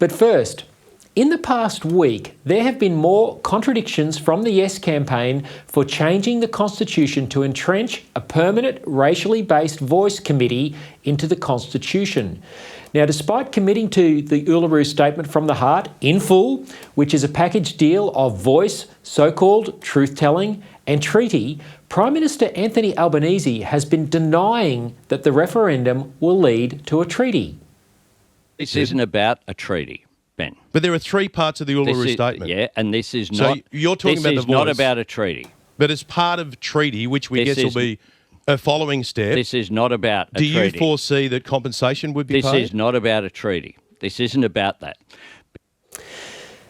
But first, in the past week, there have been more contradictions from the Yes campaign for changing the Constitution to entrench a permanent racially based voice committee into the Constitution. Now, despite committing to the Uluru Statement from the Heart in full, which is a package deal of voice, so-called truth-telling and treaty, Prime Minister Anthony Albanese has been denying that the referendum will lead to a treaty. This isn't about a treaty, Ben. But there are three parts of the Uluru Statement. Yeah, and this is so not... you're talking about the voice. This is not about a treaty. But as part of treaty, which we guess will be a following step... This is not about a treaty. Do you foresee that compensation would be paid? This is not about a treaty. This isn't about that.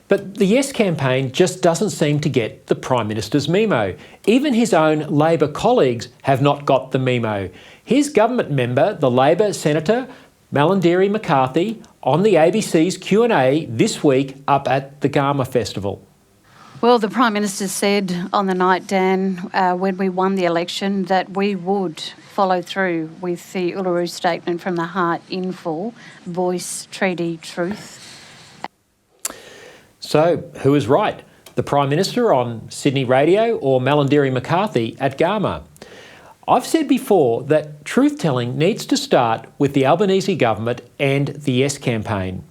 But the Yes campaign just doesn't seem to get the Prime Minister's memo. Even his own Labor colleagues have not got the memo. Here's government member, the Labor Senator Malarndirri McCarthy, on the ABC's Q&A this week up at the Garma Festival. Well, the Prime Minister said on the night, Dan, when we won the election, that we would follow through with the Uluru Statement from the Heart in full, voice, treaty, truth. So, who is right? The Prime Minister on Sydney Radio or Malarndirri McCarthy at Garma? I've said before that truth-telling needs to start with the Albanese government and the Yes campaign.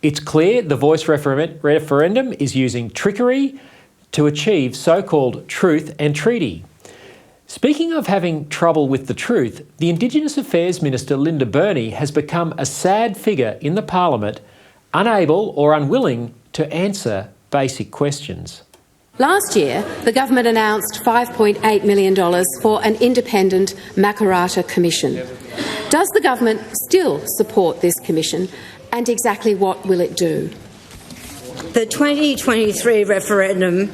It's clear the voice referendum is using trickery to achieve so-called truth and treaty. Speaking of having trouble with the truth, the Indigenous Affairs Minister Linda Burney has become a sad figure in the Parliament, unable or unwilling to answer basic questions. Last year, the government announced $5.8 million for an independent Makarrata Commission. Does the government still support this commission, and exactly what will it do? The 2023 referendum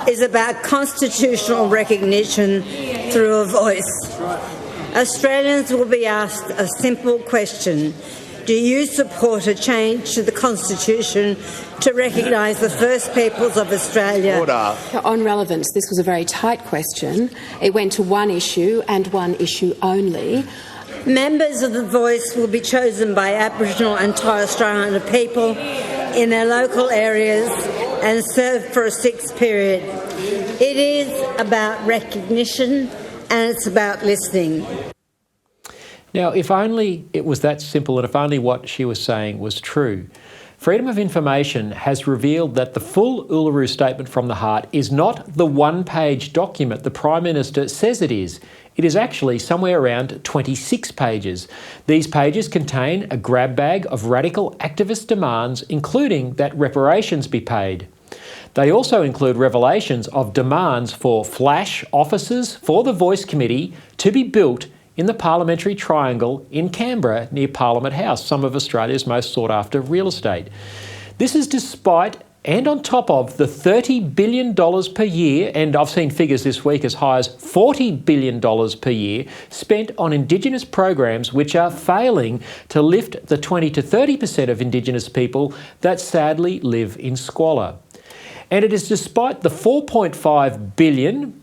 is about constitutional recognition through a voice. Australians will be asked a simple question. Do you support a change to the Constitution to recognise the First Peoples of Australia? Order. On relevance, this was a very tight question. It went to one issue and one issue only. Members of the Voice will be chosen by Aboriginal and Torres Strait Islander people in their local areas and serve for a 6 period. It is about recognition and it's about listening. Now, if only it was that simple and if only what she was saying was true. Freedom of Information has revealed that the full Uluru Statement from the Heart is not the one-page document the Prime Minister says it is. It is actually somewhere around 26 pages. These pages contain a grab bag of radical activist demands, including that reparations be paid. They also include revelations of demands for flash offices for the Voice Committee to be built in the Parliamentary Triangle in Canberra near Parliament House, some of Australia's most sought-after real estate. This is despite and on top of the $30 billion per year, and I've seen figures this week as high as $40 billion per year, spent on Indigenous programs which are failing to lift the 20 to 30% of Indigenous people that sadly live in squalor. And it is despite the $4.5 billion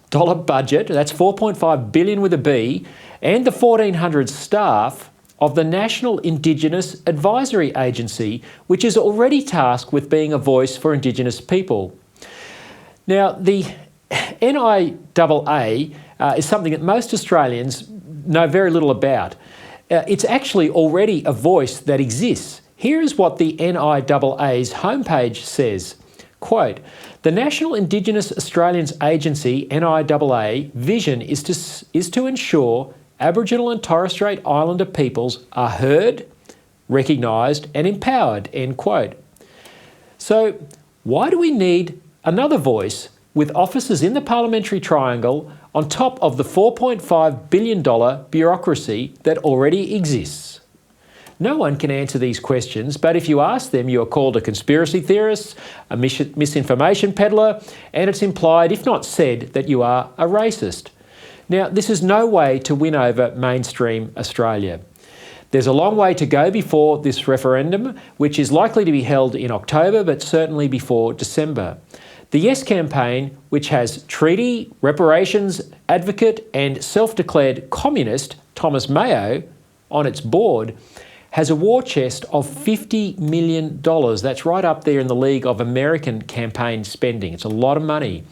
budget, that's 4.5 billion with a B, and the 1,400 staff of the National Indigenous Advisory Agency, which is already tasked with being a voice for Indigenous people. Now, the NIAA is something that most Australians know very little about. It's actually already a voice that exists. Here is what the NIAA's homepage says. Quote, the National Indigenous Australians Agency, NIAA, vision is to ensure Aboriginal and Torres Strait Islander peoples are heard, recognised and empowered, end quote. So why do we need another voice with offices in the Parliamentary Triangle on top of the $4.5 billion bureaucracy that already exists? No one can answer these questions, but if you ask them, you are called a conspiracy theorist, a misinformation peddler, and it's implied, if not said, that you are a racist. Now, this is no way to win over mainstream Australia. There's a long way to go before this referendum, which is likely to be held in October, but certainly before December. The Yes campaign, which has treaty, reparations advocate and self-declared communist Thomas Mayo on its board, has a war chest of $50 million. That's right up there in the league of American campaign spending. It's a lot of money.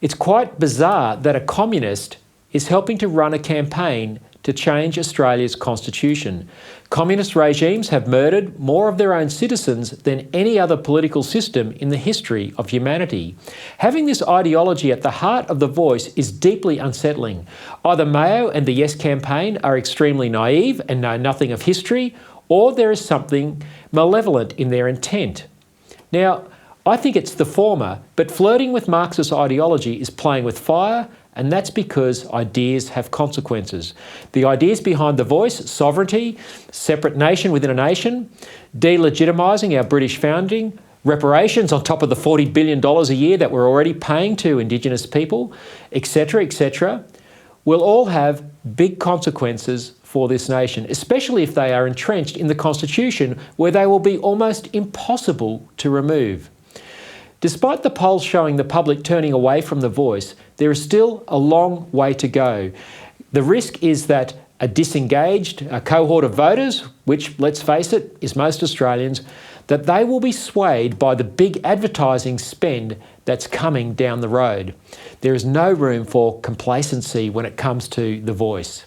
It's quite bizarre that a communist is helping to run a campaign to change Australia's constitution. Communist regimes have murdered more of their own citizens than any other political system in the history of humanity. Having this ideology at the heart of the Voice is deeply unsettling. Either Mayo and the Yes campaign are extremely naive and know nothing of history, or there is something malevolent in their intent. Now, I think it's the former, but flirting with Marxist ideology is playing with fire, and that's because ideas have consequences. The ideas behind the Voice, sovereignty, separate nation within a nation, delegitimising our British founding, reparations on top of the $40 billion a year that we're already paying to Indigenous people, etc., will all have big consequences for this nation, especially if they are entrenched in the Constitution, where they will be almost impossible to remove. Despite the polls showing the public turning away from the Voice, there is still a long way to go. The risk is that a disengaged cohort of voters, which, let's face it, is most Australians, that they will be swayed by the big advertising spend that's coming down the road. There is no room for complacency when it comes to the Voice.